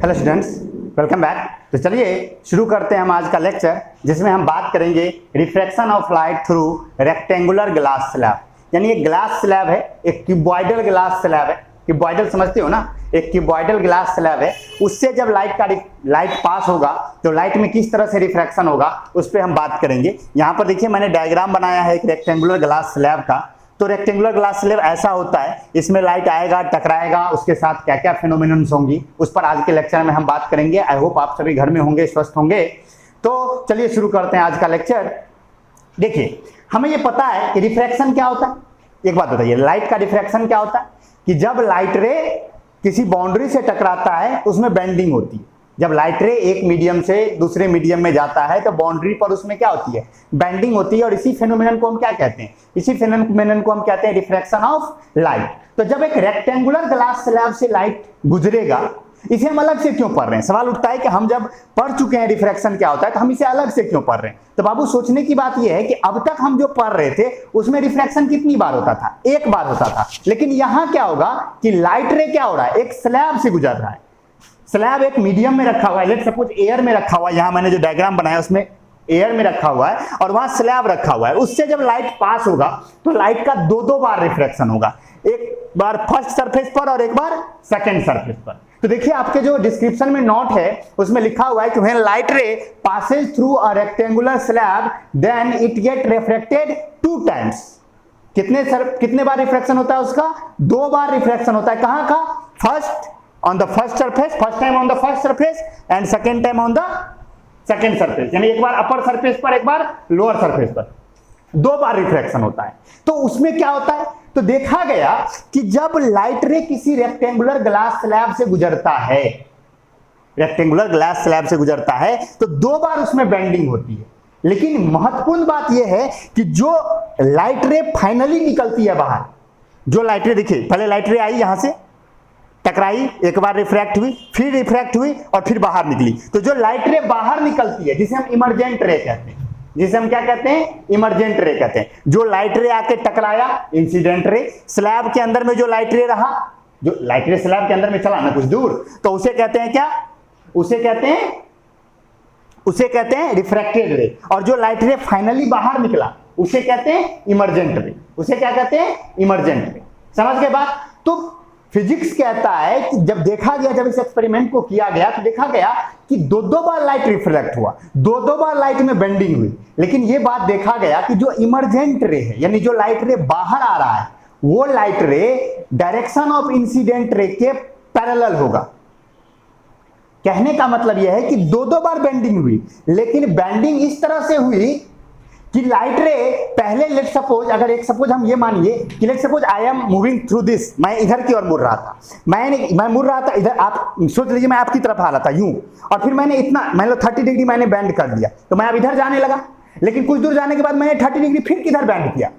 Hello students, welcome back. तो चलिए शुरू करते हैं हम आज का लेक्चर, जिसमें हम बात करेंगे refraction of light through rectangular glass slab. यानी एक ग्लास स्लैब है, एक क्यूबॉइडल ग्लास स्लैब है। क्यूबॉइडल समझते हो ना, एक क्यूबॉइडल ग्लास स्लैब है। उससे जब लाइट पास होगा तो लाइट में किस तरह से रिफ्रैक्शन होगा उस पर हम बात करेंगे। यहाँ पर देखिए मैंने डायग्राम बनाया है एक रेक्टेंगुलर ग्लास स्लैब का। तो रेक्टेंगुलर ग्लास स्लैब ऐसा होता है, इसमें लाइट आएगा, टकराएगा, उसके साथ क्या क्या फिनोमिनन्स होंगी उस पर आज के लेक्चर में हम बात करेंगे। आई होप आप सभी घर में होंगे, स्वस्थ होंगे। तो चलिए शुरू करते हैं आज का लेक्चर। देखिए हमें ये पता है कि रिफ्रैक्शन क्या होता है। एक बात बताइए, लाइट का रिफ्रैक्शन क्या होता है कि जब लाइट रे किसी बाउंड्री से टकराता है तो उसमें बेंडिंग होती है। जब लाइट रे एक मीडियम से दूसरे मीडियम में जाता है तो बाउंड्री पर उसमें क्या होती है, बेंडिंग होती है। और इसी फेनोमेनन को हम क्या कहते हैं, इसी फेनोमेनन को हम कहते हैं रिफ्रैक्शन ऑफ लाइट। तो जब एक रेक्टेंगुलर ग्लास स्लैब से लाइट गुजरेगा, इसे हम अलग से क्यों पढ़ रहे हैं? सवाल उठता है कि हम जब पढ़ चुके हैं रिफ्रैक्शन क्या होता है तो हम इसे अलग से क्यों पढ़ रहे हैं। तो बाबू सोचने की बात यह है कि अब तक हम जो पढ़ रहे थे उसमें रिफ्रैक्शन कितनी बार होता था? एक बार होता था। लेकिन यहां क्या होगा कि लाइट रे क्या हो रहा है, एक स्लैब से गुजर रहा है। स्लैब एक मीडियम में रखा हुआ है, लेट्स सपोज एयर में रखा हुआ है। यहां मैंने जो डायग्राम बनाया उसमें एयर में रखा हुआ है और वहां स्लैब रखा हुआ है। उससे जब लाइट पास होगा तो लाइट का दो बार रिफ्रैक्शन होगा, एक बार फर्स्ट सरफेस पर और एक बार सेकंड सरफेस पर। तो देखिए आपके जो डिस्क्रिप्शन में नोट है उसमें लिखा हुआ है कि when light ray passes through a rectangular slab then it get refracted 2 times. कितने बार रिफ्रैक्शन होता है उसका? 2 बार रिफ्रैक्शन होता है। कहां का? First on the first surface, first time on the first surface and second time on the second surface। यानी एक बार अपर सरफेस पर, एक बार लोअर सरफेस पर, 2 बार रिफ्रैक्शन होता है। तो उसमें क्या होता है, तो देखा गया कि जब लाइट रे किसी रेक्टेंगुलर ग्लास स्लैब से गुजरता है, रेक्टेंगुलर ग्लास स्लैब से गुजरता है तो 2 बार उसमें बेंडिंग होती है। लेकिन महत्वपूर्ण बात यह है कि जो लाइट रे फाइनली निकलती है बाहर, जो लाइट रे देखिए पहले लाइट रे आई, यहां से टकराई, एक बार रिफ्रैक्ट हुई, फिर रिफ्रैक्ट हुई और फिर बाहर निकली। तो जो लाइट रे बाहर निकलती है जिसे हम इमर्जेंट रे कहते हैं, जिसे हम क्या कहते हैं, इमर्जेंट रे कहते हैं। जो लाइट रे आके टकराया, इंसिडेंट रे। स्लैब के अंदर में जो लाइट रे रहा, जो लाइट रे स्लैब के अंदर में चला ना कुछ दूर, तो उसे कहते हैं क्या, उसे कहते हैं रिफ्रैक्टेड रे। और जो लाइट रे फाइनली बाहर निकला उसे कहते हैं इमर्जेंट रे। उसे क्या कहते हैं, इमर्जेंट रे। समझ के बात? तो फिजिक्स कहता है कि जब देखा गया, जब इस एक्सपेरिमेंट को किया गया तो देखा गया कि 2 बार लाइट रिफ्लेक्ट हुआ, 2 बार लाइट में बेंडिंग हुई। लेकिन यह बात देखा गया कि जो इमर्जेंट रे है, यानी जो लाइट रे बाहर आ रहा है, वो लाइट रे डायरेक्शन ऑफ इंसिडेंट रे के पैरेलल होगा। कहने का मतलब यह है कि 2 बार बेंडिंग हुई, लेकिन बेंडिंग इस तरह से हुई कि लाइट रे पहले लेट सपोज, अगर एक सपोज हम ये मानिए कि let suppose I am moving through this, मैं इधर की ओर मुड़ रहा था, मैं मुड़ रहा था इधर, आप सोच लीजिए मैं आपकी तरफ आ रहा था यूं, और फिर मैंने इतना मान लो 30 डिग्री मैंने बेंड कर दिया, तो मैं अब इधर जाने लगा। लेकिन कुछ दूर जाने के बाद मैंने 30 डिग्री फिर किधर बेंड किया,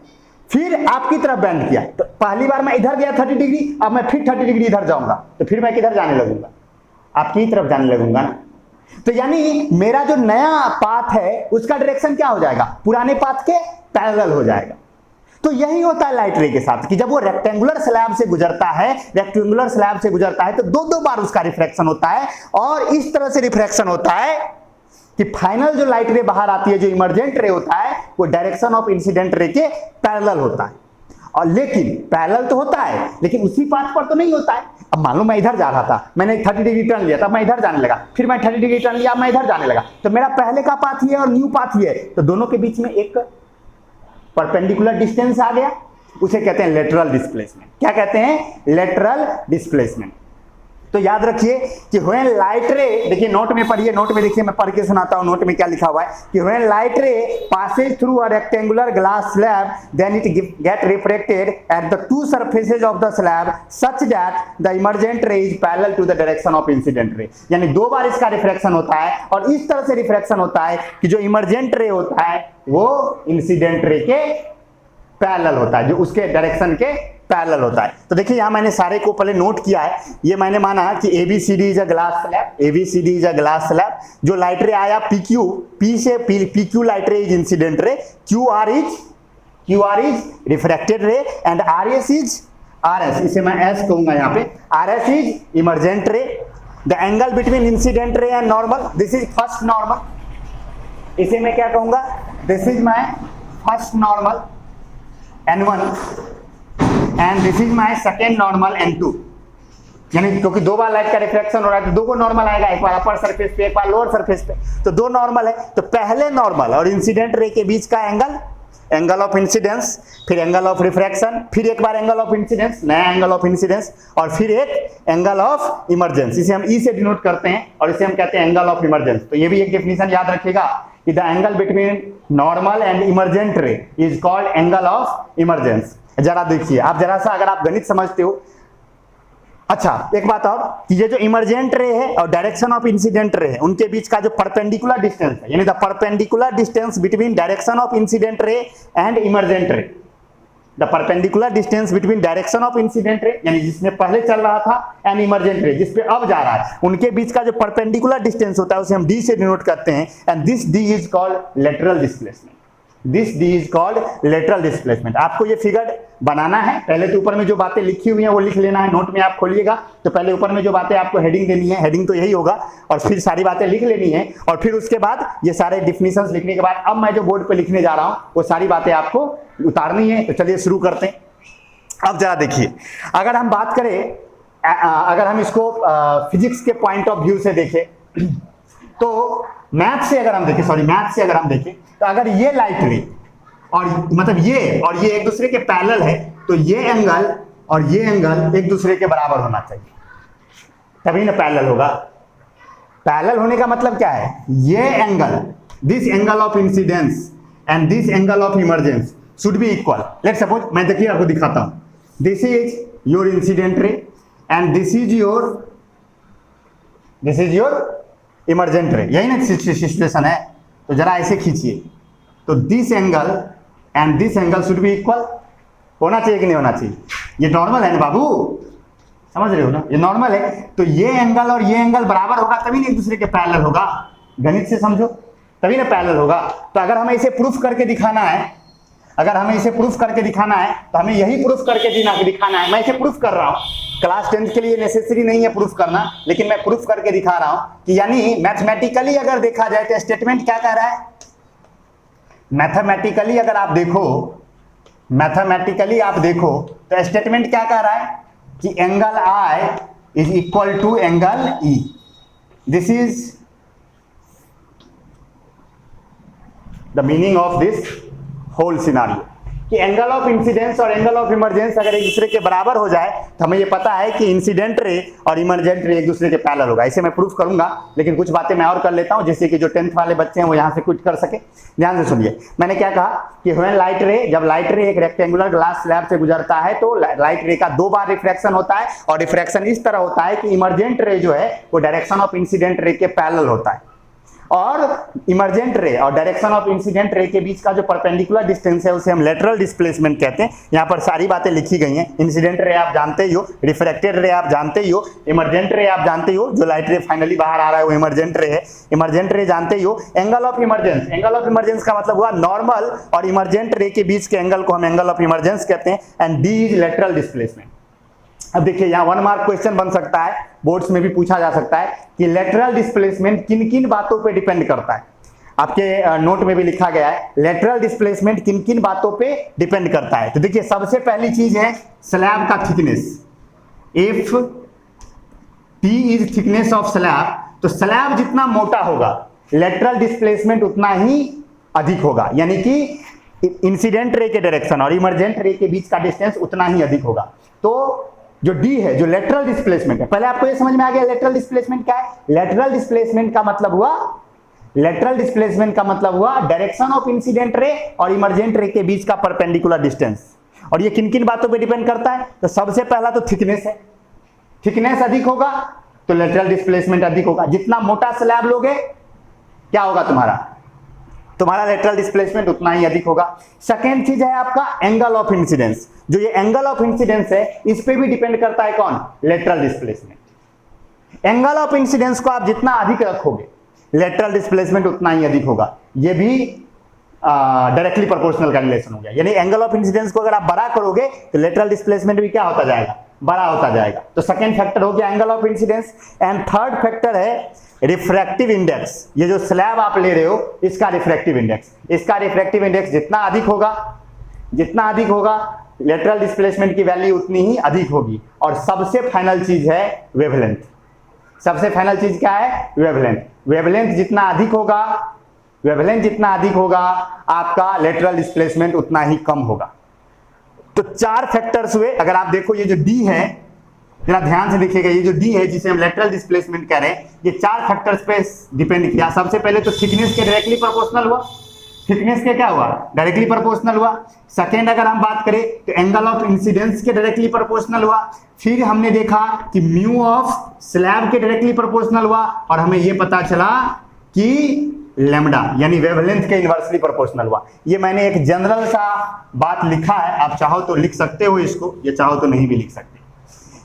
फिर आपकी तरफ बेंड किया। तो पहली बार मैं इधर गया 30 डिग्री, अब मैं फिर 30 डिग्री इधर जाऊंगा, तो फिर मैं किधर जाने लगूंगा, आपकी तरफ जाने लगूंगा ना। तो यानी मेरा जो नया पाथ है उसका डायरेक्शन क्या हो जाएगा, पुराने पाथ के पैरेलल हो जाएगा। तो यही होता है लाइट रे के साथ कि जब वो रेक्टेंगुलर स्लैब से गुजरता है, रेक्टेंगुलर स्लैब से गुजरता है तो 2 बार उसका रिफ्रैक्शन होता है। और इस तरह से रिफ्रैक्शन होता है कि फाइनल जो लाइट रे बाहर आती है, जो इमर्जेंट रे होता है, वो डायरेक्शन ऑफ इंसिडेंट रे के पैरेलल होता है। और लेकिन पैरेलल तो होता है, लेकिन उसी पाथ पर तो नहीं होता है। अब मान लो मैं इधर जा रहा था, मैंने 30 डिग्री टर्न लिया, तब मैं इधर जाने लगा, फिर मैं 30 डिग्री टर्न लिया, मैं इधर जाने लगा। तो मेरा पहले का पाथ ही है और न्यू पाथ ही है, तो दोनों के बीच में एक परपेंडिकुलर डिस्टेंस आ गया, उसे कहते हैं लेटरल डिस्प्लेसमेंट। क्या कहते हैं, लेटरल डिस्प्लेसमेंट। तो याद रखिए कि व्हेन लाइट रे, देखिए नोट में पढ़िए, नोट में देखिए, मैं पढ़ के सुनाता हूं, नोट में क्या लिखा हुआ है कि व्हेन लाइट रे passes through a rectangular glass slab then it get refracted at the 2 surfaces of the slab such that the emergent ray is parallel to the direction of incident ray। यानी 2 बार इसका refraction होता है और इस तरह से refraction होता है कि जो इमर्जेंट रे होता है वो इंसिडेंट रे के पैरेलल होता है, जो उसके डायरेक्शन के पैरेलल होता है। तो देखिए यहां मैंने सारे को पहले नोट किया है। ये मैंने माना कि ABCD is a glass slab, ABCD is a glass slab. जो लाइट रे आया PQ, P से PQ लाइट रे is incident ray, QR is refracted रे एंड RS इज RS, इसे मैं S कहूंगा यहाँ पे, RS इज इमर्जेंट रे। The angle between incident ray and normal, this is first normal, इसे मैं क्या कहूंगा, this is my first normal n1 and this is my second normal n2, यानी क्योंकि दो बार लाइट का रिफ्लेक्शन हो रहा है तो दो को नॉर्मल आएगा, एक बार अपर सरफेस पे एक बार लोअर सरफेस पे, तो दो नॉर्मल है। तो पहले नॉर्मल और इंसिडेंट रे के बीच का एंगल, एंगल ऑफ इंसिडेंस, फिर एंगल ऑफ रिफ्रैक्शन, फिर एक बार एंगल ऑफ इंसिडेंस, नया एंगल ऑफ इंसिडेंस, और फिर एक एंगल ऑफ इमर्जेंस, इसे हम ई से डिनोट करते हैं और इसे हम कहते हैं एंगल ऑफ इमर्जेंस। तो ये भी एक डेफिनेशन याद रखिएगा कि the angle between normal and emergent रे is called angle of emergence. जरा देखिए, आप जरा सा अगर आप गणित समझते हो, अच्छा एक बात और कि ये जो इमर्जेंट रे है और डायरेक्शन ऑफ इंसिडेंट रे है उनके बीच का जो परपेंडिकुलर डिस्टेंस है, यानी the perpendicular distance between direction of incident ray and emergent रे, the perpendicular distance between direction of incident ray यानी जिसमें पहले चल रहा था एंड इमर्जेंट रे जिसपे अब जा रहा है, उनके बीच का जो परपेंडिकुलर डिस्टेंस होता है उसे हम डी से डिनोट करते हैं and this D is called lateral displacement. This D is called lateral displacement. आपको ये फिगर बनाना है, पहले तो ऊपर में जो बातें लिखी हुई हैं वो लिख लेना है, नोट में आप खोलिएगा तो पहले ऊपर में जो बातें आपको हेडिंग देनी है, हेडिंग तो यही होगा, और फिर सारी बातें लिख लेनी है, और फिर उसके बाद ये सारे डिफिनीशंस लिखने के बाद अब मैं जो बोर्ड पे लिखने जा रहा हूं वो सारी बातें आपको उतारनी है। तो चलिए शुरू करते हैं। अब जरा देखिए, अगर हम बात करें, अगर हम इसको फिजिक्स के पॉइंट ऑफ व्यू से देखें तो मैथ से अगर हम देखें, सॉरी मैथ से अगर हम देखें तो अगर ये लाइट रे और मतलब ये और ये एक दूसरे के पैरेलल है तो ये एंगल और ये एंगल एक दूसरे के बराबर होना चाहिए, तभी ना पैरेलल होगा। पैरेलल होने का मतलब क्या है, ये angle, this angle of incidence and this angle of emergence should be equal. Let's suppose, मैं देखिए आपको दिखाता हूं, this is your incident ray and this is your emergent रे, यही ना सिचुएशन है। तो जरा ऐसे खींचिए, तो this angle and this angle should be equal, होना चाहिए कि नहीं होना चाहिए? ये नॉर्मल है ना बाबू, समझ रहे हो ना, ये नॉर्मल है। तो ये एंगल और ये एंगल बराबर होगा तभी ना एक दूसरे के पैरेलल होगा, गणित से समझो तभी ना पैरेलल होगा। तो अगर हमें इसे प्रूफ करके दिखाना है, अगर हमें इसे प्रूफ करके दिखाना है तो हमें यही प्रूफ करके दिखाना है। मैं इसे प्रूफ कर रहा हूं, क्लास 10 के लिए नेसेसरी नहीं है प्रूफ करना, लेकिन मैं प्रूफ करके दिखा रहा हूं कि यानी मैथमेटिकली अगर देखा जाए तो स्टेटमेंट क्या कह रहा है, मैथमेटिकली अगर आप देखो, मैथमेटिकली आप देखो तो स्टेटमेंट क्या कह रहा है कि angle i is equal to angle e. This is the meaning of this whole scenario कि एंगल ऑफ इंसिडेंस और एंगल ऑफ इमर्जेंस अगर एक दूसरे के बराबर हो जाए तो हमें ये पता है कि इंसिडेंट रे और इमर्जेंट रे एक दूसरे के पैरेलल होगा। इसे मैं प्रूफ करूंगा, लेकिन कुछ बातें मैं और कर लेता हूं जिससे कि जो 10th वाले बच्चे हैं वो यहां से क्विट कर सके। ध्यान से सुनिए, मैंने क्या कहा कि व्हेन लाइट रे, जब लाइट रे एक रेक्टेंगुलर ग्लास स्लैब से गुजरता है तो लाइट रे का दो बार रिफ्रैक्शन होता है, और रिफ्रैक्शन इस तरह होता है कि इमर्जेंट रे जो है वो डायरेक्शन ऑफ इंसिडेंट रे के पैरेलल होता है, और इमर्जेंट रे और डायरेक्शन ऑफ इंसिडेंट रे के बीच का जो परपेंडिकुलर डिस्टेंस है उसे हम लेटरल डिस्प्लेसमेंट कहते हैं। यहाँ पर सारी बातें लिखी गई हैं। इंसिडेंट रे आप जानते ही हो, रिफ्रैक्टेड रे आप जानते ही हो, इमर्जेंट रे आप जानते ही हो, जो लाइट रे फाइनली बाहर आ रहा है वो इमर्जेंट रे है, इमर्जेंट रे जानते ही हो। Angle of emergence, angle of emergence का मतलब हुआ नॉर्मल और इमर्जेंट रे के बीच के एंगल को हम एंगल ऑफ इमर्जेंस कहते हैं, and D is lateral displacement. अब देखिए यहाँ 1 मार्क क्वेश्चन बन सकता है, बोर्ड्स में भी पूछा जा सकता है कि लेटरल डिस्प्लेसमेंट किन किन बातों पे डिपेंड करता है। आपके नोट में भी लिखा गया है लेटरल डिस्प्लेसमेंट किन किन बातों पे डिपेंड करता है। तो देखिए सबसे पहली चीज है स्लैब का thickness. If T is thickness of slab, तो स्लैब जितना मोटा होगा लेटरल डिस्प्लेसमेंट उतना ही अधिक होगा, यानी कि इंसिडेंट रे के डायरेक्शन और इमर्जेंट रे के बीच का डिस्टेंस उतना ही अधिक होगा। तो जो डी है, जो लेटरल डिस्प्लेसमेंट है, पहले आपको ये समझ में आ गया लेटरल डिस्प्लेसमेंट क्या है। लेटरल डिस्प्लेसमेंट का मतलब हुआ, लेटरल डिस्प्लेसमेंट का मतलब हुआ डायरेक्शन ऑफ इंसिडेंट रे और इमर्जेंट रे के बीच का परपेंडिकुलर डिस्टेंस। और ये किन किन बातों पे डिपेंड करता है, तो सबसे पहला तो थिकनेस है, थिकनेस अधिक होगा तो लेटरल डिस्प्लेसमेंट अधिक होगा। जितना मोटा स्लैब लोगे क्या होगा, तुम्हारा लेटरल डिस्प्लेसमेंट उतना ही अधिक होगा। सेकेंड चीज है आपका एंगल ऑफ इंसिडेंस। जो ये एंगल ऑफ इंसिडेंस है इस पे भी डिपेंड करता है कौन, lateral displacement. Angle of incidence को आप जितना अधिक रखोगे लेटरल डिस्प्लेसमेंट उतना ही अधिक होगा। ये भी डायरेक्टली प्रोपोर्शनल का रिलेशन हो गया, यानी एंगल ऑफ इंसिडेंस को अगर आप बड़ा करोगे तो लेटरल डिस्प्लेसमेंट भी क्या होता जाएगा, बड़ा होता जाएगा। तो सेकेंड फैक्टर हो गया angle of incidence. And third factor है रिफ्रैक्टिव इंडेक्स। ये जो स्लैब आप ले रहे हो इसका रिफ्रैक्टिव इंडेक्स, इसका रिफ्रैक्टिव इंडेक्स जितना अधिक होगा लेटरल डिस्प्लेसमेंट की वैल्यू उतनी ही अधिक होगी। और सबसे फाइनल चीज है वेवलेंथ। सबसे फाइनल चीज क्या है? वेवलेंथ। वेवलेंथ जितना अधिक होगा आपका लेटरल डिस्प्लेसमेंट उतना ही कम होगा। तो चार फैक्टर्स हुए। अगर आप देखो ये जो डी है, जरा ध्यान से देखिएगा, ये जो डी है जिसे हम लेटरल डिस्प्लेसमेंट कह रहे हैं, ये चार फैक्टर्स पे डिपेंड किया। सबसे पहले तो थिकनेस के डायरेक्टली प्रोपोर्शनल हुआ। थिकनेस के क्या हुआ? डायरेक्टली प्रोपोर्शनल हुआ। सेकेंड अगर हम बात करें तो एंगल ऑफ इंसिडेंस के डायरेक्टली प्रोपोर्शनल हुआ। फिर हमने देखा कि म्यू ऑफ स्लैब के डायरेक्टली प्रोपोर्शनल हुआ और हमें यह पता चला कि लैम्डा यानी वेवलेंथ के इनवर्सली प्रोपोर्शनल हुआ। ये मैंने एक जनरल सा बात लिखा है, आप चाहो तो लिख सकते हो इसको, ये चाहो तो नहीं भी लिख सकते।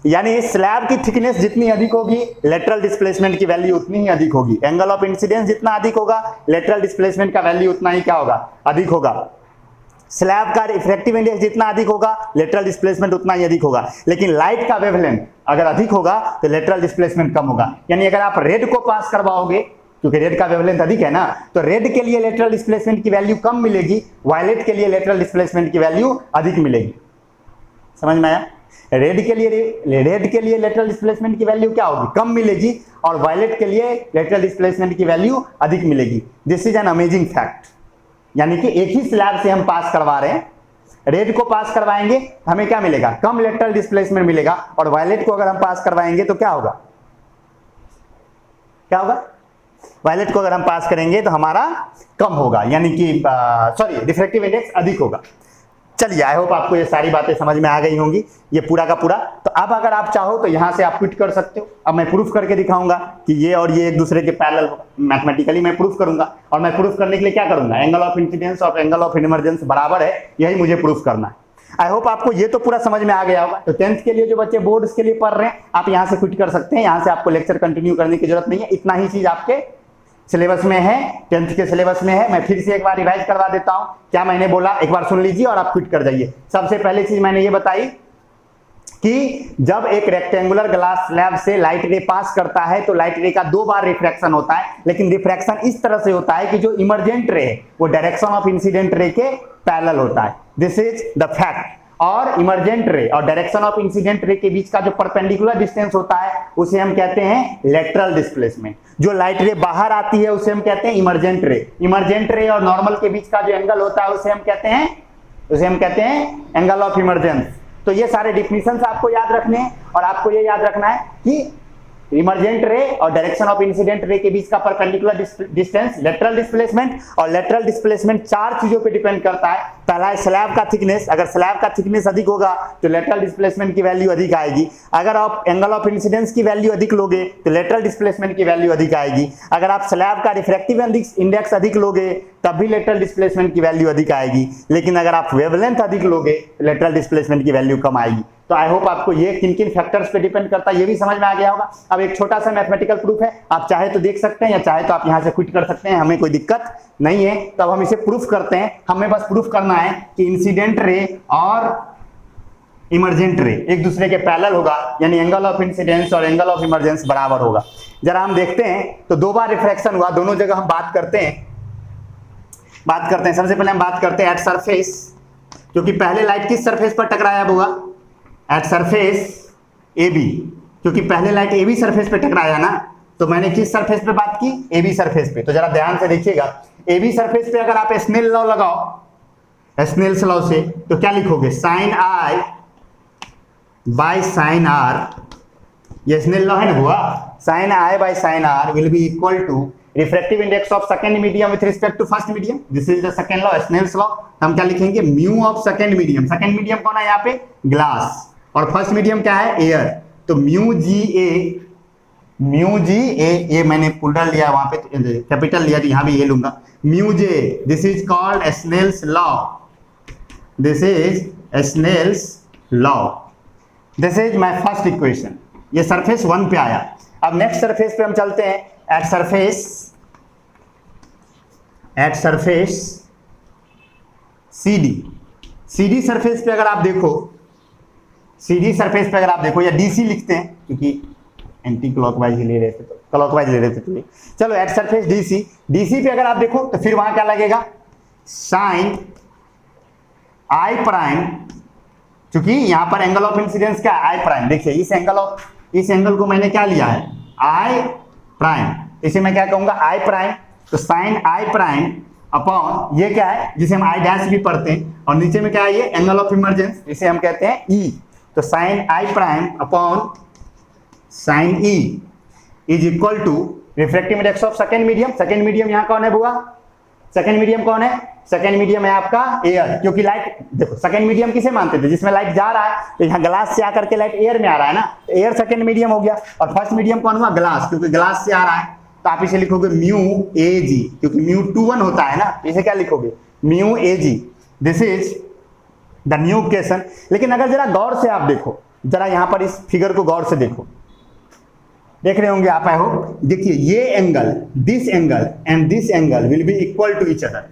यानी स्लैब की थिकनेस जितनी अधिक होगी लेटरल डिस्प्लेसमेंट की वैल्यू उतनी ही अधिक होगी। एंगल ऑफ इंसिडेंस जितना अधिक होगा लेटरल डिस्प्लेसमेंट का वैल्यू उतना ही क्या होगा? अधिक होगा। स्लैब का रिफ्रैक्टिव इंडेक्स जितना अधिक होगा लेटरल डिस्प्लेसमेंट उतना ही अधिक होगा। लेकिन लाइट का वेवलेंथ अगर अधिक होगा तो लेटरल डिस्प्लेसमेंट कम होगा। यानी अगर आप रेड को पास करवाओगे, क्योंकि रेड का वेवलेंथ अधिक है ना, तो रेड के लिए लेटरल डिस्प्लेसमेंट की वैल्यू कम मिलेगी, वायलेट के लिए लेटरल डिस्प्लेसमेंट की वैल्यू अधिक मिलेगी। समझ में आया? रेड के लिए लेटरल डिस्प्लेसमेंट की वैल्यू क्या होगी? कम मिलेगी, और वायलेट के लिए लेटरल डिस्प्लेसमेंट की वैल्यू अधिक मिलेगी। This is an amazing fact. यानी कि एक ही स्लैब से हम पास करवा रहे हैं, रेड को पास करवाएंगे हमें क्या मिलेगा? कम लेटरल डिस्प्लेसमेंट मिलेगा, और वायलेट को अगर हम पास करवाएंगे तो क्या होगा? वायलेट को अगर हम पास करेंगे तो हमारा कम होगा, यानी कि रिफ्रैक्टिव इंडेक्स अधिक होगा। चलिए, आई होप आपको ये सारी बातें समझ में आ गई होंगी, ये पूरा का पूरा। तो अब अगर आप चाहो तो यहां से आप क्विट कर सकते हो। अब मैं प्रूफ करके दिखाऊंगा कि ये और ये एक दूसरे के पैरेलल होगा। मैथमेटिकली मैं प्रूफ करूंगा, और मैं प्रूफ करने के लिए क्या करूंगा? एंगल ऑफ इंसिडेंस और एंगल ऑफ इमरजेंस बराबर है, यही मुझे प्रूफ करना है। आई होप आपको ये तो पूरा समझ में आ गया होगा। तो 10th के लिए जो बच्चे बोर्ड्स के लिए पढ़ रहे हैं, आप यहां से क्विट कर सकते हैं। यहां से आपको लेक्चर कंटिन्यू करने की जरूरत नहीं है, इतना ही चीज आपके सिलेबस में है, 10th के सिलेबस में है। मैं फिर से एक बार रिवाइज करवा देता हूं, क्या मैंने बोला एक बार सुन लीजिए और आप क्विट कर जाइए। सबसे पहले चीज मैंने ये बताई कि जब एक रेक्टेंगुलर ग्लास स्लैब से लाइट रे पास करता है तो लाइट रे का 2 बार रिफ्रैक्शन होता है, लेकिन रिफ्रैक्शन इस तरह से होता है कि जो इमर्जेंट रे है वो डायरेक्शन ऑफ इंसिडेंट रे के पैरेलल होता है। This is the fact. और इमर्जेंट रे और डायरेक्शन ऑफ इंसिडेंट रे के बीच का जो परपेंडिकुलर डिस्टेंस होता है उसे हम कहते हैं लेटरल डिस्प्लेसमेंट। जो लाइट रे बाहर आती है उसे हम कहते हैं इमर्जेंट रे। इमर्जेंट रे और नॉर्मल के बीच का जो एंगल होता है उसे हम कहते हैं एंगल ऑफ इमर्जेंस। तो ये सारे डिफिनिशंस आपको याद रखने हैं, और आपको ये याद रखना है कि इमर्जेंट रे और डायरेक्शन ऑफ इंसिडेंट रे के बीच का परपेंडिकुलर डिस्टेंस लेटरल डिस्प्लेसमेंट, और लेटरल डिस्प्लेसमेंट 4 चीजों पे डिपेंड करता है। पहला है स्लैब का थिकनेस। अगर स्लैब का थिकनेस अधिक होगा तो लेटरल डिस्प्लेसमेंट की वैल्यू अधिक आएगी। अगर आप एंगल ऑफ इंसिडेंस की वैल्यू अधिक लोगे तो लेटरल डिस्प्लेसमेंट की वैल्यू अधिक आएगी। अगर आप स्लैब का रिफ्रैक्टिव इंडेक्स अधिक लोगे तब भी लेटरल डिस्प्लेसमेंट की वैल्यू अधिक आएगी। लेकिन अगर आप वेवलेंथ अधिक लोगे तो लेटरल डिस्प्लेसमेंट की वैल्यू कम आएगी। तो आई होप आपको ये किन किन फैक्टर्स पे डिपेंड करता है ये भी समझ में आ गया होगा। अब एक छोटा सा मैथमेटिकल प्रूफ है, आप चाहे तो देख सकते हैं या चाहे तो आप यहां से क्विट कर सकते हैं, हमें कोई दिक्कत नहीं है। तो अब हम इसे प्रूफ करते हैं। हमें बस प्रूफ करना है कि इंसिडेंट रे और इमर्जेंट रे एक दूसरे के पैरेलल होगा, यानी एंगल ऑफ इंसिडेंस और एंगल ऑफ इमर्जेंस बराबर होगा। जरा हम देखते हैं। तो 2 बार रिफ्रैक्शन हुआ, दोनों जगह हम बात करते हैं। सबसे पहले हम बात करते हैं एट सरफेस, क्योंकि पहले लाइट किस सरफेस पर टकराया होगा? एट सरफेस ए बी, क्योंकि पहले लाइट ए बी सरफेस पे टकराया ना, तो मैंने किस सरफेस पे बात की? ए बी सरफेस पे। तो जरा ध्यान से देखिएगा, ए बी सरफेस पे अगर आप स्नेल लॉ लगाओ, स्नेल्स लॉ से, तो क्या लिखोगे? Sine i by sine r, ये स्नेल लॉ है ना हुआ, sine i by sine r will be equal to refractive index of second medium with respect to first medium. This is the second law, Snell's law. हम क्या लिखेंगे? Mu of second medium. Second medium कौन है यहाँ पे? Glass. और first medium क्या है? एयर। तो म्यू जी ए, ये मैंने प्लूरल लिया वहां पे, कैपिटल लिया, तो यहां भी ये लूंगा, mu j. This is called Snell's law. This is Snell's law. This is my first equation. ये सरफेस 1 पे आया। अब नेक्स्ट सरफेस पे हम चलते हैं। एट सरफेस CD सरफेस पे अगर आप देखो सीधी सरफेस पे अगर आप देखो, या डीसी लिखते हैं क्योंकि एंटी क्लॉकवाइज ही ले रहे थे, तो क्लॉकवाइज ले रहे थे, तो चलो एट सरफेस डीसी, डीसी पे अगर आप देखो तो फिर वहां क्या लगेगा, साइन आई प्राइम, क्योंकि यहां पर एंगल ऑफ इंसिडेंस क्या है, आई प्राइम। देखिए इस एंगल को मैंने क्या लिया है, आई प्राइम, इसे मैं क्या कहूंगा, आई प्राइम। तो साइन आई प्राइम अपॉन ये क्या है, जिसे हम आई डैश भी पढ़ते हैं, और नीचे में क्या है, ये एंगल ऑफ इमरजेंस, इसे हम कहते हैं ई। तो sine i prime upon sine e is equal to refractive index of second medium. Second medium यहाँ कौन है बुआ, सेकेंड मीडियम कौन है, सेकेंड मीडियम है आपका एयर, क्योंकि लाइट देखो सेकेंड मीडियम किसे मानते थे, जिसमें लाइट जा रहा है, तो यहाँ ग्लास से आकर के लाइट एयर में आ रहा है ना, तो एयर सेकेंड मीडियम हो गया। और फर्स्ट मीडियम कौन हुआ, ग्लास, क्योंकि ग्लास से आ रहा है, तो आप इसे लिखोगे म्यू ए जी, क्योंकि म्यू 2 1 होता है ना, इसे क्या लिखोगे, mu a g. This is the new equation. लेकिन अगर जरा गौर से आप देखो, जरा यहाँ पर इस फिगर को गौर से देखो, देख रहे होंगे आप, आई होप, देखिए ये angle, this angle and this angle will be equal to each other.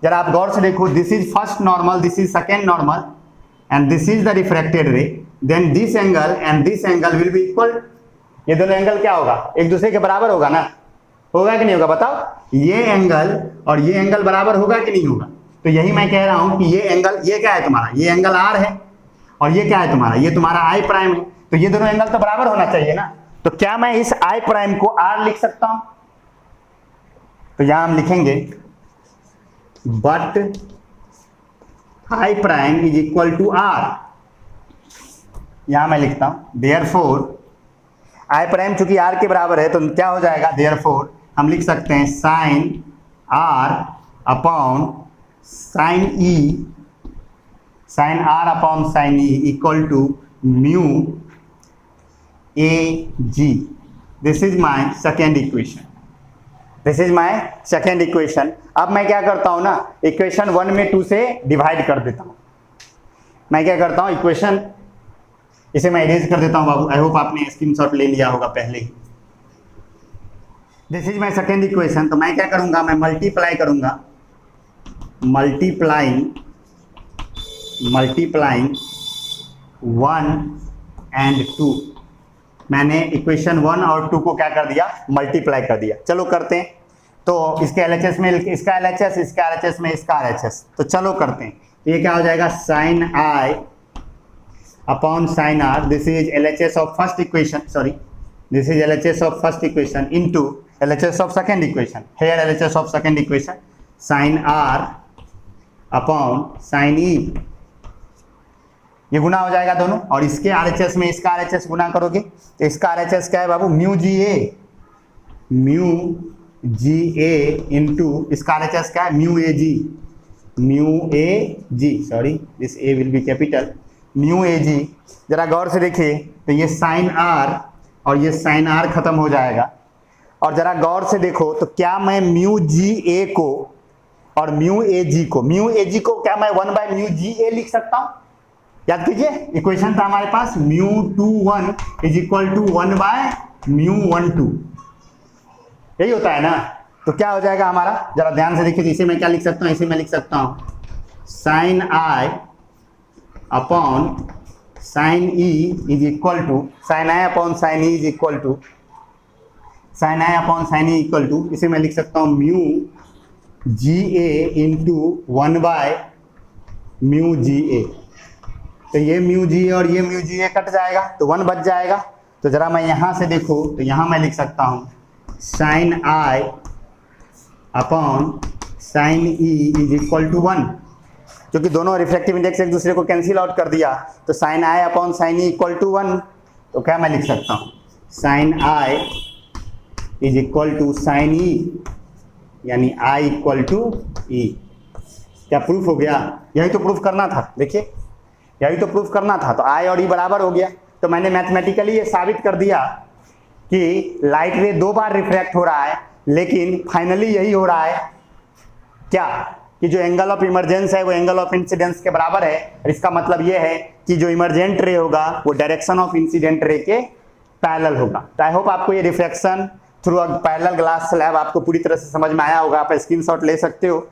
जरा आप गौर से देखो, this is first normal, this is second normal, and this is the refracted ray, then this angle and this angle will be equal. ये दोनों angle क्या होगा, एक दूसरे के बराबर होगा ना, होगा कि नहीं होगा बताओ, ये एंगल और ये एंगल बराबर होगा कि नहीं होगा। तो यही मैं कह रहा हूं कि ये एंगल, ये क्या है तुम्हारा, ये एंगल आर है, और ये क्या है तुम्हारा, ये तुम्हारा आई प्राइम है, तो ये दोनों एंगल तो बराबर होना चाहिए ना। तो क्या मैं इस आई प्राइम को आर लिख सकता हूं, तो यहां हम लिखेंगे but i prime is equal to r, यहां मैं लिखता हूं देयरफॉर आई प्राइम चूंकि आर के बराबर है, तो क्या हो जाएगा, देयरफॉर हम लिख सकते हैं sine r upon sine e, sine r upon sine e equal to mu a g. This is my second equation, this is my second equation. अब मैं क्या करता हूं ना, इक्वेशन 1 में 2 से डिवाइड कर देता हूं। मैं क्या करता हूं, इक्वेशन, इसे मैं इरेज कर देता हूं बाबू, आई होप आपने स्क्रीनशॉट ले लिया होगा पहले ही। This is my second equation. तो मैं क्या करूंगा, मैं मल्टीप्लाई करूंगा, मल्टीप्लाइंग 1 एंड 2। मैंने इक्वेशन 1 और 2 को क्या कर दिया, मल्टीप्लाई कर दिया। चलो करते हैं, तो इसके एलएचएस में इसका एलएचएस, इसका एलएचएस में इसका एलएचएस, तो चलो करते हैं। ये क्या हो जाएगा, sine i upon sine r, this is LHS of first equation, sorry this is LHS of first equation into LHS of second equation, here LHS of second equation, sine r upon sine e, ये गुना हो जाएगा दोनों, और इसके RHS में इसका RHS गुना करोगे, तो इसका आरएचएस क्या है बाबू, mu g a, mu g a into इसका आरएचएस क्या है, mu a g, mu a g, sorry this a will be capital, mu a g. जरा गौर से देखिए, तो ये साइन आर और ये साइन आर खत्म हो जाएगा, और जरा गौर से देखो, तो क्या मैं म्यू जी ए को और म्यू ए जी को क्या मैं 1 बाय म्यू जी ए लिख सकता हूं, याद कीजिए इक्वेशन था हमारे पास mu 2 1 is equal to 1 by mu 1 2, यही होता है ना। तो क्या हो जाएगा हमारा, जरा ध्यान से देखिए, तो इसे मैं क्या लिख सकता हूं, इसे मैं लिख सकता हूं sine i upon sine e is equal to, sine i upon sine e is equal to, sine i upon sine e equal to, इसे मैं लिख सकता हूं mu g a into 1 by mu g a. तो ये mu G और ये mu g ए cut जाएगा, तो 1 बच जाएगा। तो जरा मैं यहां से देखो, तो यहां मैं लिख सकता हूं sine i upon sine e is equal to 1, क्योंकि दोनों रिफ्रैक्टिव इंडेक्स एक दूसरे को कैंसिल आउट कर दिया, तो sine i upon sine e equal to 1। तो क्या मैं लिख सकता हूं, sine i is equal to sine e, यानी आई इक्वल टू ई। क्या प्रूफ हो गया, यही तो प्रूफ करना था, देखिए यही तो प्रूफ करना था। तो आई और ई बराबर हो गया, तो मैंने मैथमेटिकली ये साबित कर दिया कि लाइट रे 2 बार रिफ्रैक्ट हो रहा है, लेकिन फाइनली यही हो रहा है क्या, कि जो एंगल ऑफ इमरजेंस है वो एंगल ऑफ इंसिडेंस के बराबर है। और इसका मतलब ये है कि जो इमरजेंट रे होगा वो डायरेक्शन ऑफ इंसिडेंट रे के पैरेलल होगा। तो आई होप आपको ये reflection through a parallel glass slab आपको पूरी तरह से समझ में आया होगा। आप स्क्रीनशॉट ले सकते हो,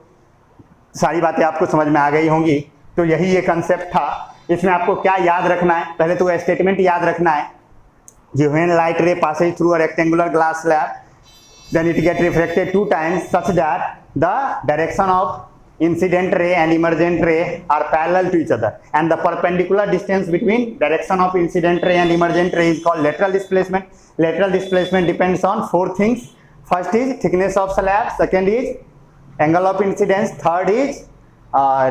सारी बातें आपको समझ में आ गई होंगी। तो यही ये कंसेप्ट था, इसमें आपको क्या याद रखना है, पहले तो स्टेटमेंट याद रखना है कि व्हेन लाइट रे passes through a rectangular glass slab then it get refracted 2 times such that the direction of incident ray and emergent ray are parallel to each other and the perpendicular distance between direction of incident ray and emergent ray is called lateral displacement. Lateral displacement depends on 4 things. First is thickness of slab, second is angle of incidence, third is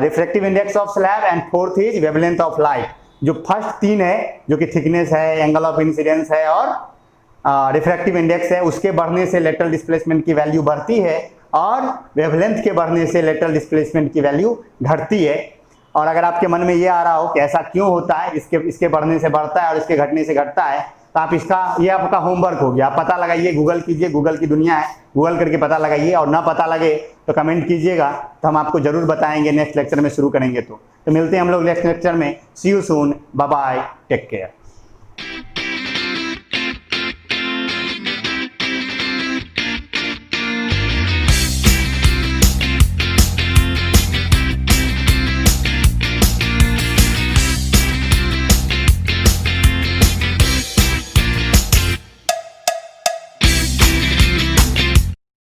refractive index of slab and fourth is wavelength of light. जो first 3 है जो कि thickness है, angle of incidence है और refractive index है, उसके बढ़ने से लेटरल डिस्प्लेसमेंट की वैल्यू बढ़ती है और वेवलेंथ के बढ़ने से लेटरल डिस्प्लेसमेंट की वैल्यू घटती है। और अगर आपके मन में ये आ रहा हो कि ऐसा क्यों होता है, इसके बढ़ने से बढ़ता है और इसके घटने से घटता है, तो आप ये आपका होमवर्क हो गया। आप पता लगाइए, गूगल कीजिए, गूगल की दुनिया है, गूगल करके पता लगाइए और ना पता लगे तो कमेंट कीजिएगा, तो हम आपको जरूर बताएंगे नेक्स्ट लेक्चर में शुरू करेंगे। तो मिलते हैं हम लोग नेक्स्ट लेक्चर में। See you soon, bye bye, take care.